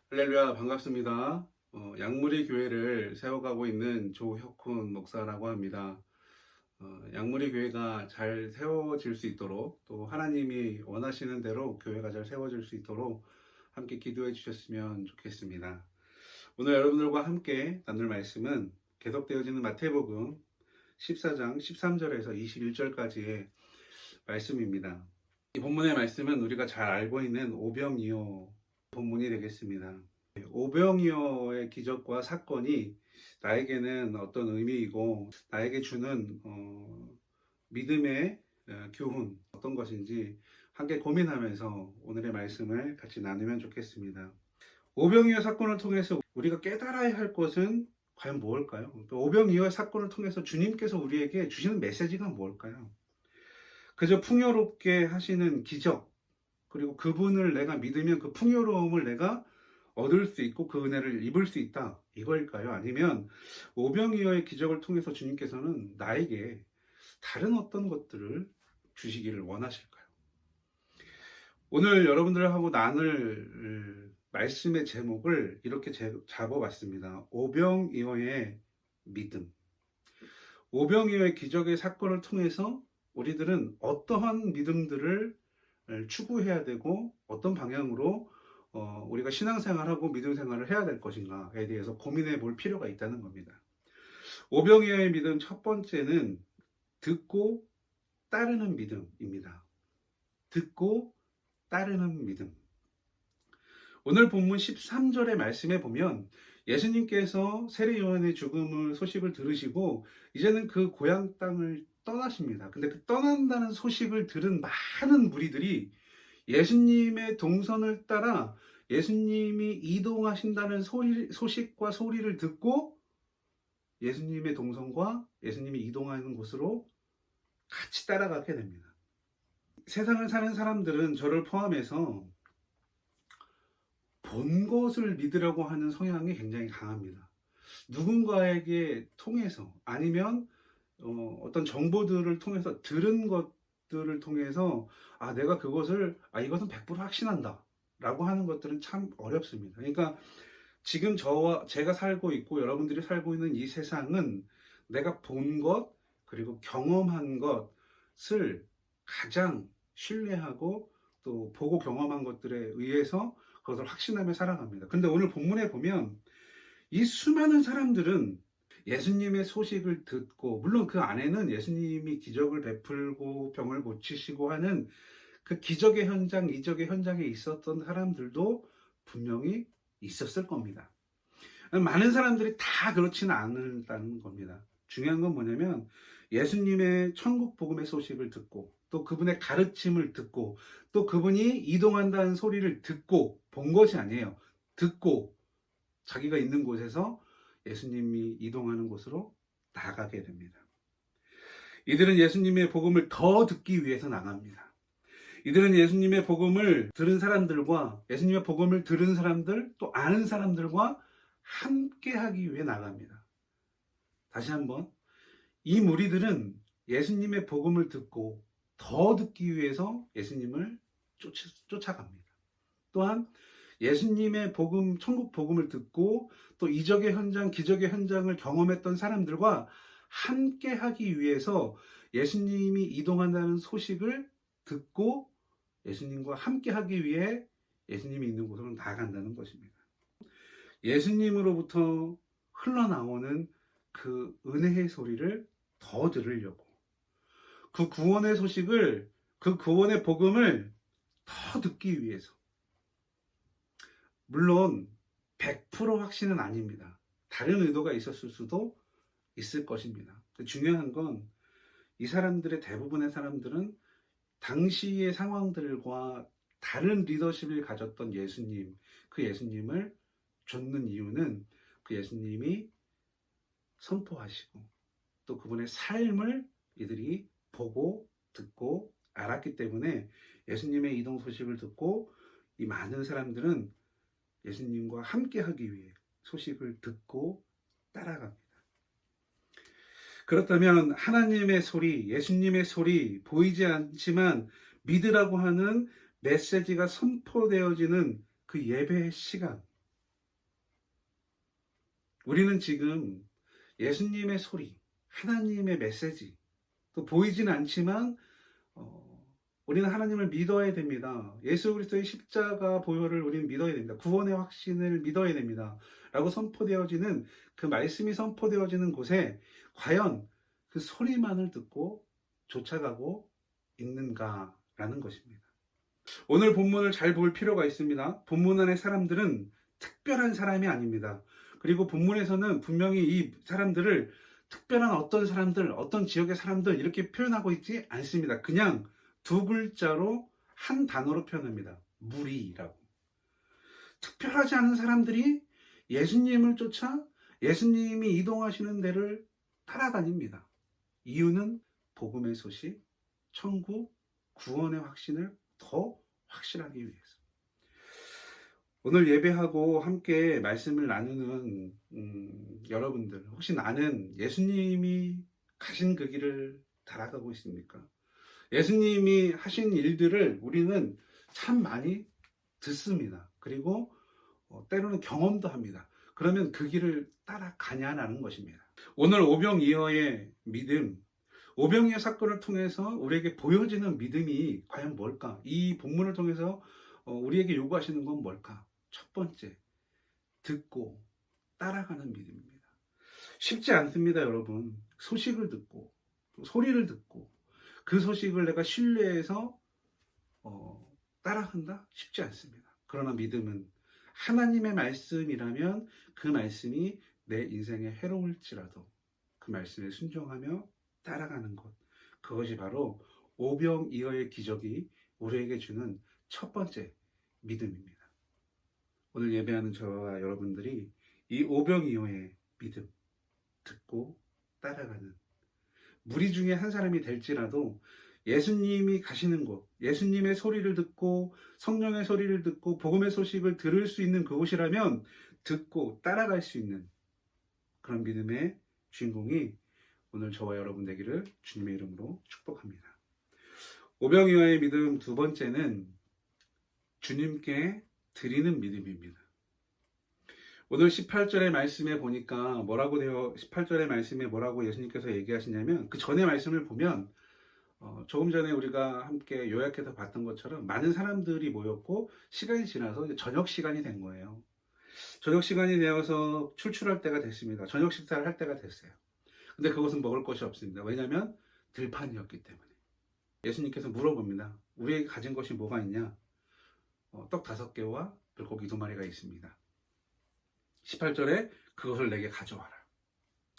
할렐루야, 반갑습니다. 양무리 교회를 세워가고 있는 조혁훈 목사라고 합니다. 양무리 교회가 잘 세워질 수 있도록, 또 하나님이 원하시는 대로 교회가 잘 세워질 수 있도록 함께 기도해 주셨으면 좋겠습니다. 오늘 여러분들과 함께 나눌 말씀은 계속되어지는 마태복음 14장 13절에서 21절까지의 말씀입니다. 이 본문의 말씀은 우리가 잘 알고 있는 오병이어 본문이 되겠습니다. 오병이어의 기적과 사건이 나에게는 어떤 의미이고 나에게 주는 믿음의 교훈 어떤 것인지 함께 고민하면서 오늘의 말씀을 같이 나누면 좋겠습니다. 오병이어 사건을 통해서 우리가 깨달아야 할 것은 과연 무엇일까요? 오병이어 사건을 통해서 주님께서 우리에게 주시는 메시지가 무엇일까요? 그저 풍요롭게 하시는 기적, 그리고 그분을 내가 믿으면 그 풍요로움을 내가 얻을 수 있고 그 은혜를 입을 수 있다, 이거일까요? 아니면 오병이어의 기적을 통해서 주님께서는 나에게 다른 어떤 것들을 주시기를 원하실까요? 오늘 여러분들하고 나눌 말씀의 제목을 이렇게 잡아봤습니다. 오병이어의 믿음. 오병이어의 기적의 사건을 통해서 우리들은 어떠한 믿음들을 추구해야 되고 어떤 방향으로 우리가 신앙생활하고 믿음생활을 해야 될 것인가에 대해서 고민해 볼 필요가 있다는 겁니다. 오병이어의 믿음 첫 번째는 듣고 따르는 믿음입니다. 듣고 따르는 믿음. 오늘 본문 13절의 말씀에 보면 예수님께서 세례 요한의 죽음을 소식을 들으시고 이제는 그 고향 땅을 떠나십니다. 근데 그 떠난다는 소식을 들은 많은 무리들이 예수님의 동선을 따라 예수님이 이동하신다는 소식과 소리를 듣고 예수님의 동선과 예수님이 이동하는 곳으로 같이 따라가게 됩니다. 세상을 사는 사람들은 저를 포함해서 본 것을 믿으려고 하는 성향이 굉장히 강합니다. 누군가에게 통해서 아니면 어떤 정보들을 통해서 들은 것들을 통해서 내가 그것을 이것은 100% 확신한다 라고 하는 것들은 참 어렵습니다. 그러니까 지금 제가 살고 있고 여러분들이 살고 있는 이 세상은 내가 본 것 그리고 경험한 것을 가장 신뢰하고 또 보고 경험한 것들에 의해서 그것을 확신하며 살아갑니다. 근데 오늘 본문에 보면 이 수많은 사람들은 예수님의 소식을 듣고, 물론 그 안에는 예수님이 기적을 베풀고 병을 고치시고 하는 그 기적의 현장, 이적의 현장에 있었던 사람들도 분명히 있었을 겁니다. 많은 사람들이 다 그렇지는 않다는 겁니다. 중요한 건 뭐냐면 예수님의 천국 복음의 소식을 듣고 또 그분의 가르침을 듣고 또 그분이 이동한다는 소리를 듣고 본 것이 아니에요. 듣고 자기가 있는 곳에서 예수님이 이동하는 곳으로 나가게 됩니다. 이들은 예수님의 복음을 더 듣기 위해서 나갑니다. 이들은 예수님의 복음을 들은 사람들과 예수님의 복음을 들은 사람들 또 아는 사람들과 함께 하기 위해 나갑니다. 다시 한번, 이 무리들은 예수님의 복음을 듣고 더 듣기 위해서 예수님을 쫓아갑니다. 또한 예수님의 복음, 천국 복음을 듣고 또 이적의 현장, 기적의 현장을 경험했던 사람들과 함께 하기 위해서 예수님이 이동한다는 소식을 듣고 예수님과 함께 하기 위해 예수님이 있는 곳으로 나아간다는 것입니다. 예수님으로부터 흘러나오는 그 은혜의 소리를 더 들으려고, 그 구원의 소식을, 그 구원의 복음을 더 듣기 위해서. 물론 100% 확신은 아닙니다. 다른 의도가 있었을 수도 있을 것입니다. 중요한 건 이 사람들의 대부분의 사람들은 당시의 상황들과 다른 리더십을 가졌던 예수님, 그 예수님을 좇는 이유는 그 예수님이 선포하시고 또 그분의 삶을 이들이 보고 듣고 알았기 때문에 예수님의 이동 소식을 듣고 이 많은 사람들은 예수님과 함께 하기 위해 소식을 듣고 따라갑니다. 그렇다면 하나님의 소리, 예수님의 소리, 보이지 않지만 믿으라고 하는 메시지가 선포되어지는 그 예배의 시간, 우리는 지금 예수님의 소리, 하나님의 메시지, 또 보이진 않지만 우리는 하나님을 믿어야 됩니다. 예수 그리스도의 십자가 보혈을 우리는 믿어야 됩니다. 구원의 확신을 믿어야 됩니다. 라고 선포되어지는 그 말씀이 선포되어지는 곳에 과연 그 소리만을 듣고 쫓아가고 있는가라는 것입니다. 오늘 본문을 잘 볼 필요가 있습니다. 본문 안의 사람들은 특별한 사람이 아닙니다. 그리고 본문에서는 분명히 이 사람들을 특별한 어떤 사람들, 어떤 지역의 사람들 이렇게 표현하고 있지 않습니다. 그냥 두 글자로 한 단어로 표현합니다. 무리라고. 특별하지 않은 사람들이 예수님을 쫓아 예수님이 이동하시는 데를 따라다닙니다. 이유는 복음의 소식, 천국, 구원의 확신을 더 확실하기 위해서. 오늘 예배하고 함께 말씀을 나누는 여러분들, 혹시 나는 예수님이 가신 그 길을 따라가고 있습니까? 예수님이 하신 일들을 우리는 참 많이 듣습니다. 그리고 때로는 경험도 합니다. 그러면 그 길을 따라가냐라는 것입니다. 오늘 오병이어의 믿음, 오병이어 사건을 통해서 우리에게 보여지는 믿음이 과연 뭘까? 이 본문을 통해서 우리에게 요구하시는 건 뭘까? 첫 번째, 듣고 따라가는 믿음입니다. 쉽지 않습니다, 여러분. 소식을 듣고, 소리를 듣고, 그 소식을 내가 신뢰해서 따라간다? 쉽지 않습니다. 그러나 믿음은 하나님의 말씀이라면 그 말씀이 내 인생에 해로울지라도 그 말씀에 순종하며 따라가는 것. 그것이 바로 오병이어의 기적이 우리에게 주는 첫 번째 믿음입니다. 오늘 예배하는 저와 여러분들이 이 오병이어의 믿음, 듣고 따라가는 무리 중에 한 사람이 될지라도 예수님이 가시는 곳, 예수님의 소리를 듣고 성령의 소리를 듣고 복음의 소식을 들을 수 있는 그곳이라면 듣고 따라갈 수 있는 그런 믿음의 주인공이 오늘 저와 여러분 되기를 주님의 이름으로 축복합니다. 오병이어의 믿음 두 번째는 주님께 드리는 믿음입니다. 오늘 18절의 말씀에 보니까 18절의 말씀에 뭐라고 예수님께서 얘기하시냐면 그 전의 말씀을 보면 조금 전에 우리가 함께 요약해서 봤던 것처럼 많은 사람들이 모였고 시간이 지나서 이제 저녁 시간이 된 거예요. 저녁 시간이 되어서 출출할 때가 됐습니다. 저녁 식사를 할 때가 됐어요. 근데 그것은 먹을 것이 없습니다. 왜냐하면 들판이었기 때문에. 예수님께서 물어봅니다. 우리에게 가진 것이 뭐가 있냐? 떡 5개와 물고기 2마리가 있습니다. 18절에 그것을 내게 가져와라.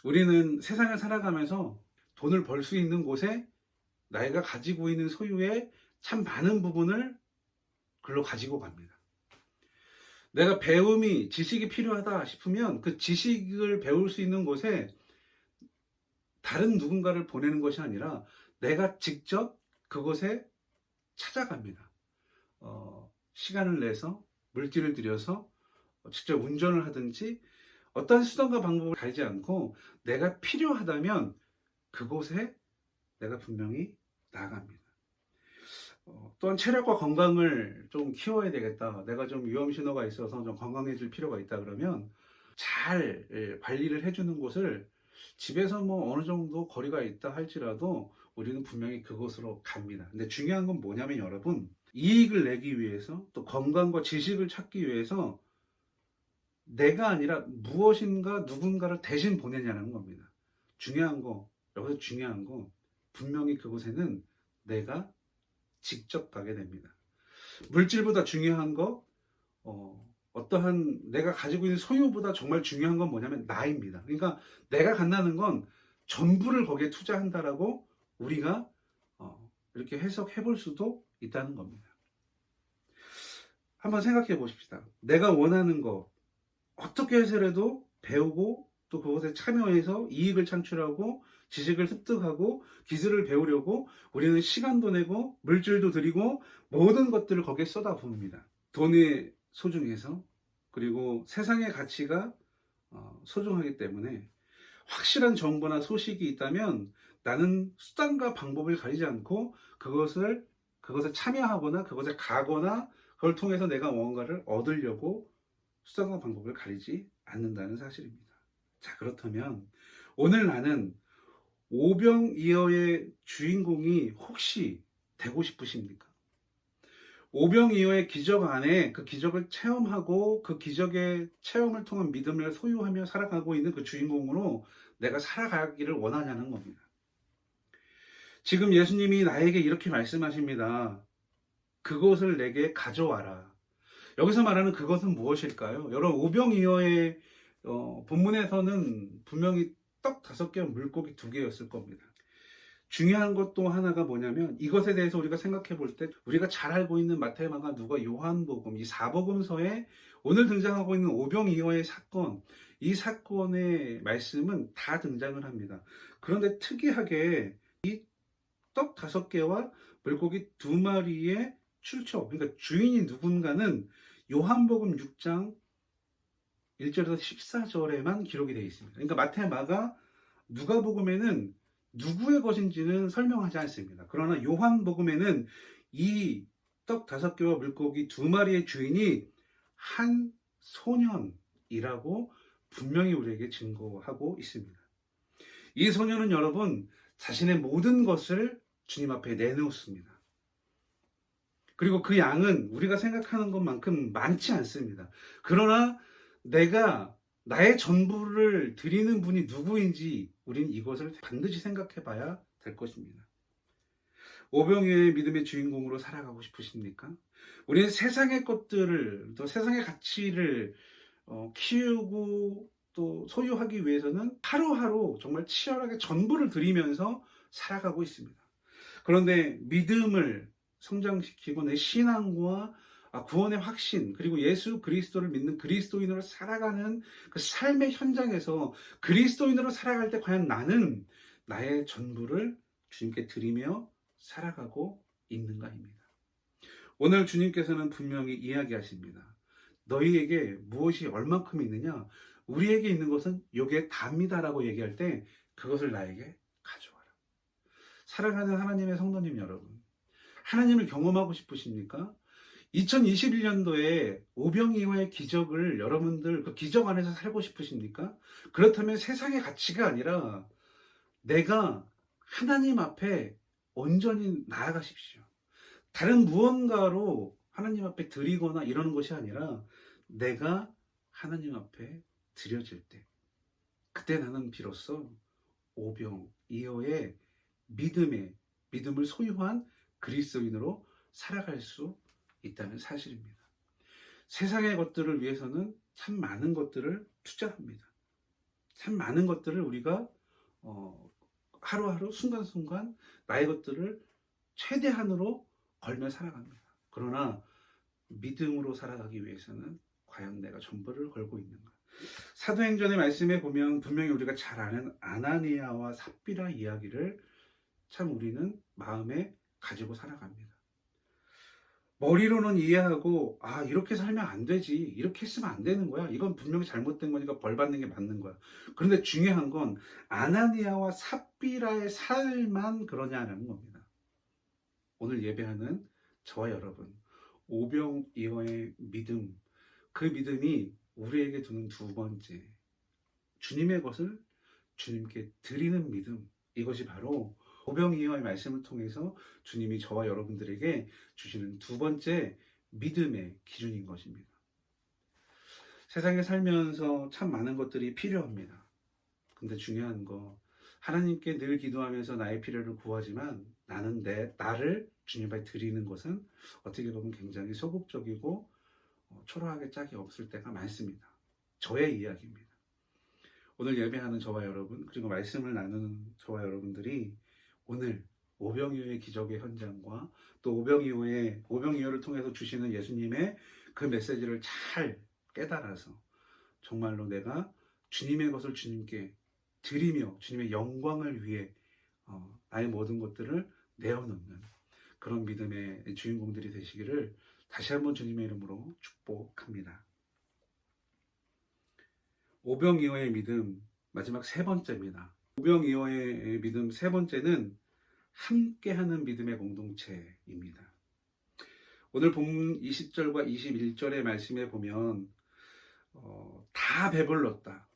우리는 세상을 살아가면서 돈을 벌 수 있는 곳에 나이가 가지고 있는 소유의 참 많은 부분을 글로 가지고 갑니다. 내가 배움이, 지식이 필요하다 싶으면 그 지식을 배울 수 있는 곳에 다른 누군가를 보내는 것이 아니라 내가 직접 그곳에 찾아갑니다. 시간을 내서 물질을 들여서 직접 운전을 하든지 어떤 수단과 방법을 가리지 않고 내가 필요하다면 그곳에 내가 분명히 나아갑니다. 또한 체력과 건강을 좀 키워야 되겠다. 내가 좀 위험 신호가 있어서 좀 건강해질 필요가 있다 그러면 잘 관리를 해주는 곳을 집에서 뭐 어느 정도 거리가 있다 할지라도 우리는 분명히 그곳으로 갑니다. 근데 중요한 건 뭐냐면 여러분, 이익을 내기 위해서 또 건강과 지식을 찾기 위해서 내가 아니라 무엇인가 누군가를 대신 보내냐는 겁니다. 여기서 중요한 거 분명히 그곳에는 내가 직접 가게 됩니다. 물질보다 중요한 거 어떠한 내가 가지고 있는 소유보다 정말 중요한 건 뭐냐면 나입니다. 그러니까 내가 간다는 건 전부를 거기에 투자한다라고 우리가 이렇게 해석해 볼 수도 있다는 겁니다. 한번 생각해 보십시다. 내가 원하는 거 어떻게 해서라도 배우고 또 그것에 참여해서 이익을 창출하고 지식을 습득하고 기술을 배우려고 우리는 시간도 내고 물질도 들이고 모든 것들을 거기에 쏟아부읍니다. 돈이 소중해서, 그리고 세상의 가치가 소중하기 때문에 확실한 정보나 소식이 있다면 나는 수단과 방법을 가리지 않고 그것에 참여하거나 그것에 가거나 그걸 통해서 내가 뭔가를 얻으려고 수단과 방법을 가리지 않는다는 사실입니다. 자, 그렇다면 오늘 나는 오병이어의 주인공이 혹시 되고 싶으십니까? 오병이어의 기적 안에 그 기적을 체험하고 그 기적의 체험을 통한 믿음을 소유하며 살아가고 있는 그 주인공으로 내가 살아가기를 원하냐는 겁니다. 지금 예수님이 나에게 이렇게 말씀하십니다. 그것을 내게 가져와라. 여기서 말하는 그것은 무엇일까요? 여러분, 오병이어의 본문에서는 분명히 떡 5개와 물고기 2개였을 겁니다. 중요한 것 또 하나가 뭐냐면 이것에 대해서 우리가 생각해 볼 때 우리가 잘 알고 있는 마태, 마가, 누가, 요한복음 이 4복음서에 오늘 등장하고 있는 오병이어의 사건, 이 사건의 말씀은 다 등장을 합니다. 그런데 특이하게 이 떡 5개와 물고기 2마리의 출처, 그러니까 주인이 누군가는 요한복음 6장 1절에서 14절에만 기록이 되어 있습니다. 그러니까 마태, 마가, 누가복음에는 누구의 것인지는 설명하지 않습니다. 그러나 요한복음에는 이 떡 5개와 물고기 2마리의 주인이 한 소년이라고 분명히 우리에게 증거하고 있습니다. 이 소년은 여러분 자신의 모든 것을 주님 앞에 내놓습니다. 그리고 그 양은 우리가 생각하는 것만큼 많지 않습니다. 그러나 내가 나의 전부를 드리는 분이 누구인지 우리는 이것을 반드시 생각해 봐야 될 것입니다. 오병이어의 믿음의 주인공으로 살아가고 싶으십니까? 우리는 세상의 것들을, 또 세상의 가치를 키우고 또 소유하기 위해서는 하루하루 정말 치열하게 전부를 드리면서 살아가고 있습니다. 그런데 믿음을 성장시키고 내 신앙과 구원의 확신, 그리고 예수 그리스도를 믿는 그리스도인으로 살아가는 그 삶의 현장에서 그리스도인으로 살아갈 때 과연 나는 나의 전부를 주님께 드리며 살아가고 있는가입니다. 오늘 주님께서는 분명히 이야기하십니다. 너희에게 무엇이 얼만큼 있느냐? 우리에게 있는 것은 요게 답니다라고 얘기할 때 그것을 나에게 가져와라. 사랑하는 하나님의 성도님 여러분, 하나님을 경험하고 싶으십니까? 2021년도에 오병이어의 기적을 여러분들 그 기적 안에서 살고 싶으십니까? 그렇다면 세상의 가치가 아니라 내가 하나님 앞에 온전히 나아가십시오. 다른 무언가로 하나님 앞에 드리거나 이러는 것이 아니라 내가 하나님 앞에 드려질 때 그때 나는 비로소 오병이어의 믿음을 소유한 그리스도인으로 살아갈 수 있다는 사실입니다. 세상의 것들을 위해서는 참 많은 것들을 투자합니다. 참 많은 것들을 우리가 하루하루 순간순간 나의 것들을 최대한으로 걸며 살아갑니다. 그러나 믿음으로 살아가기 위해서는 과연 내가 전부를 걸고 있는가? 사도행전의 말씀에 보면 분명히 우리가 잘 아는 아나니아와 삽비라 이야기를 참 우리는 마음에 가지고 살아갑니다. 머리로는 이해하고 이렇게 살면 안 되지, 이렇게 했으면 안 되는 거야, 이건 분명히 잘못된 거니까 벌 받는 게 맞는 거야. 그런데 중요한 건 아나니아와 삽비라의 삶만 그러냐는 겁니다. 오늘 예배하는 저와 여러분, 오병이어의 믿음, 그 믿음이 우리에게 두는 2번째, 주님의 것을 주님께 드리는 믿음, 이것이 바로 오병이어의 말씀을 통해서 주님이 저와 여러분들에게 주시는 2번째 믿음의 기준인 것입니다. 세상에 살면서 참 많은 것들이 필요합니다. 근데 중요한 거, 하나님께 늘 기도하면서 나의 필요를 구하지만 나는 나를 주님 앞에 드리는 것은 어떻게 보면 굉장히 소극적이고 초라하게 짝이 없을 때가 많습니다. 저의 이야기입니다. 오늘 예배하는 저와 여러분, 그리고 말씀을 나누는 저와 여러분들이 오늘 오병이어의 기적의 현장과 또 오병이어를 통해서 주시는 예수님의 그 메시지를 잘 깨달아서 정말로 내가 주님의 것을 주님께 드리며 주님의 영광을 위해 나의 모든 것들을 내어놓는 그런 믿음의 주인공들이 되시기를 다시 한번 주님의 이름으로 축복합니다. 오병이어의 믿음 마지막 3번째입니다. 오병이어의 믿음 3번째는 함께하는 믿음의 공동체입니다. 오늘 본문 20절과 21절의 말씀에 보면 다 배불렀다.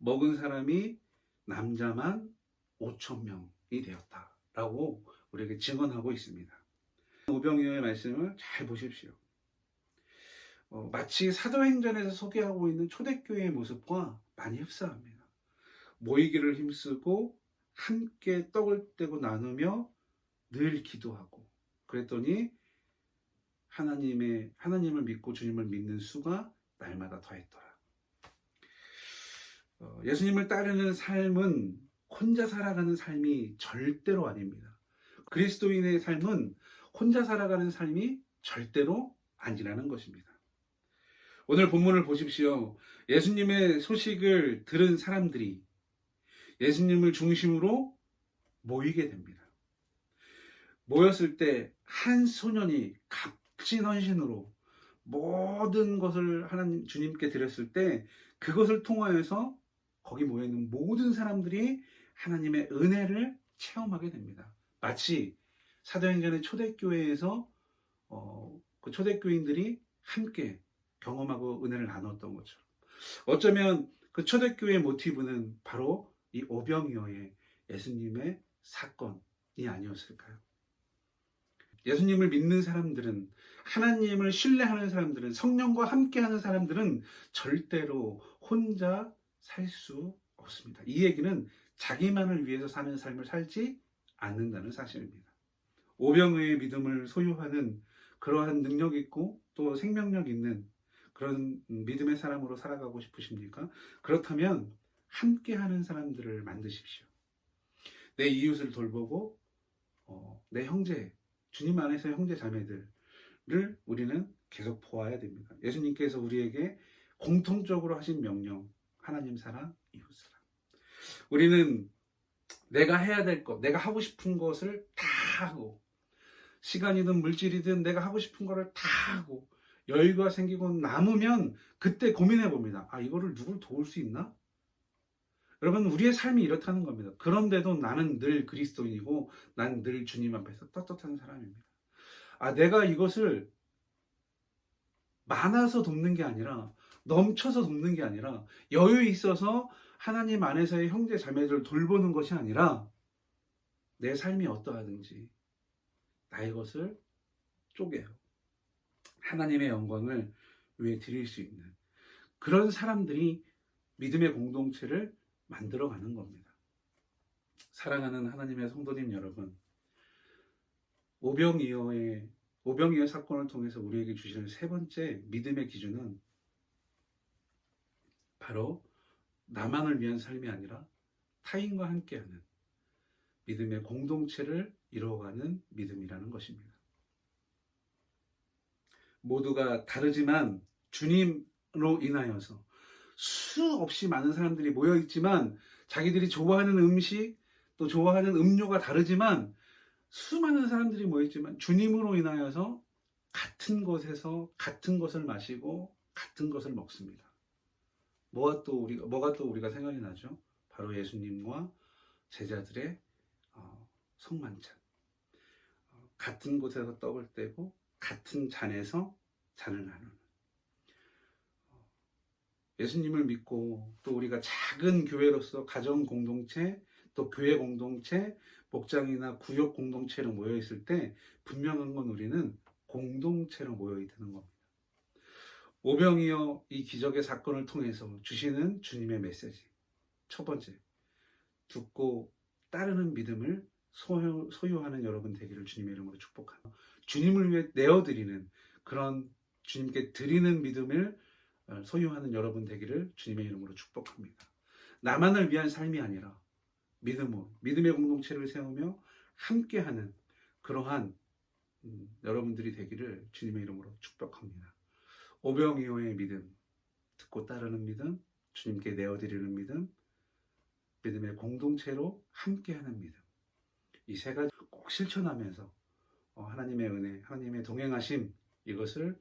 먹은 사람이 남자만 5천 명이 되었다라고 우리에게 증언하고 있습니다. 오병이어의 말씀을 잘 보십시오. 마치 사도행전에서 소개하고 있는 초대교회의 모습과 많이 흡사합니다. 모이기를 힘쓰고 함께 떡을 떼고 나누며 늘 기도하고, 그랬더니 하나님을 믿고 주님을 믿는 수가 날마다 더했더라. 예수님을 따르는 삶은 혼자 살아가는 삶이 절대로 아닙니다. 그리스도인의 삶은 혼자 살아가는 삶이 절대로 아니라는 것입니다. 오늘 본문을 보십시오. 예수님의 소식을 들은 사람들이 예수님을 중심으로 모이게 됩니다. 모였을 때 한 소년이 갑진헌신으로 모든 것을 주님께 드렸을 때 그것을 통하여서 거기 모여있는 모든 사람들이 하나님의 은혜를 체험하게 됩니다. 마치 사도행전의 초대교회에서 그 초대교인들이 함께 경험하고 은혜를 나눴던 것처럼, 어쩌면 그 초대교회의 모티브는 바로 이 오병이어의 예수님의 사건이 아니었을까요? 예수님을 믿는 사람들은, 하나님을 신뢰하는 사람들은, 성령과 함께하는 사람들은 절대로 혼자 살 수 없습니다. 이 얘기는 자기만을 위해서 사는 삶을 살지 않는다는 사실입니다. 오병이어의 믿음을 소유하는 그러한 능력 있고 또 생명력 있는 그런 믿음의 사람으로 살아가고 싶으십니까? 그렇다면 함께하는 사람들을 만드십시오. 내 이웃을 돌보고 내 형제, 주님 안에서의 형제 자매들을 우리는 계속 보아야 됩니다. 예수님께서 우리에게 공통적으로 하신 명령, 하나님 사랑, 이웃 사랑. 우리는 내가 해야 될 것, 내가 하고 싶은 것을 다 하고, 시간이든 물질이든 내가 하고 싶은 거를 다 하고 여유가 생기고 남으면 그때 고민해 봅니다. 이거를 누굴 도울 수 있나? 여러분, 우리의 삶이 이렇다는 겁니다. 그런데도 나는 늘 그리스도인이고 난 늘 주님 앞에서 떳떳한 사람입니다. 내가 이것을 많아서 돕는 게 아니라, 넘쳐서 돕는 게 아니라, 여유 있어서 하나님 안에서의 형제 자매들을 돌보는 것이 아니라, 내 삶이 어떠하든지 나의 것을 쪼개요. 하나님의 영광을 위해 드릴 수 있는 그런 사람들이 믿음의 공동체를 만들어가는 겁니다. 사랑하는 하나님의 성도님 여러분, 오병이어 사건을 통해서 우리에게 주시는 세 번째 믿음의 기준은 바로 나만을 위한 삶이 아니라 타인과 함께하는 믿음의 공동체를 이루어가는 믿음이라는 것입니다. 모두가 다르지만 주님으로 인하여서 수없이 많은 사람들이 모여있지만, 자기들이 좋아하는 음식, 또 좋아하는 음료가 다르지만, 수많은 사람들이 모여있지만 주님으로 인하여서 같은 곳에서 같은 것을 마시고 같은 것을 먹습니다. 뭐가 또 우리가 생각이 나죠? 바로 예수님과 제자들의 성만찬. 같은 곳에서 떡을 떼고 같은 잔에서 잔을 나누는, 예수님을 믿고 또 우리가 작은 교회로서 가정 공동체, 또 교회 공동체, 목장이나 구역 공동체로 모여있을 때 분명한 건 우리는 공동체로 모여야 되는 겁니다. 오병이어 이 기적의 사건을 통해서 주시는 주님의 메시지, 첫 번째, 듣고 따르는 믿음을 소유하는 여러분 되기를 주님의 이름으로 축복합니다. 주님을 위해 내어드리는, 그런 주님께 드리는 믿음을 소유하는 여러분 되기를 주님의 이름으로 축복합니다. 나만을 위한 삶이 아니라 믿음의 공동체를 세우며 함께하는 그러한 여러분들이 되기를 주님의 이름으로 축복합니다. 오병이어의 믿음, 듣고 따르는 믿음, 주님께 내어드리는 믿음, 믿음의 공동체로 함께하는 믿음, 이 세 가지 꼭 실천하면서 하나님의 은혜, 하나님의 동행하심, 이것을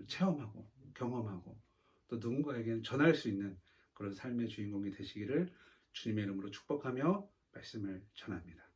체험하고 경험하고 또 누군가에게는 전할 수 있는 그런 삶의 주인공이 되시기를 주님의 이름으로 축복하며 말씀을 전합니다.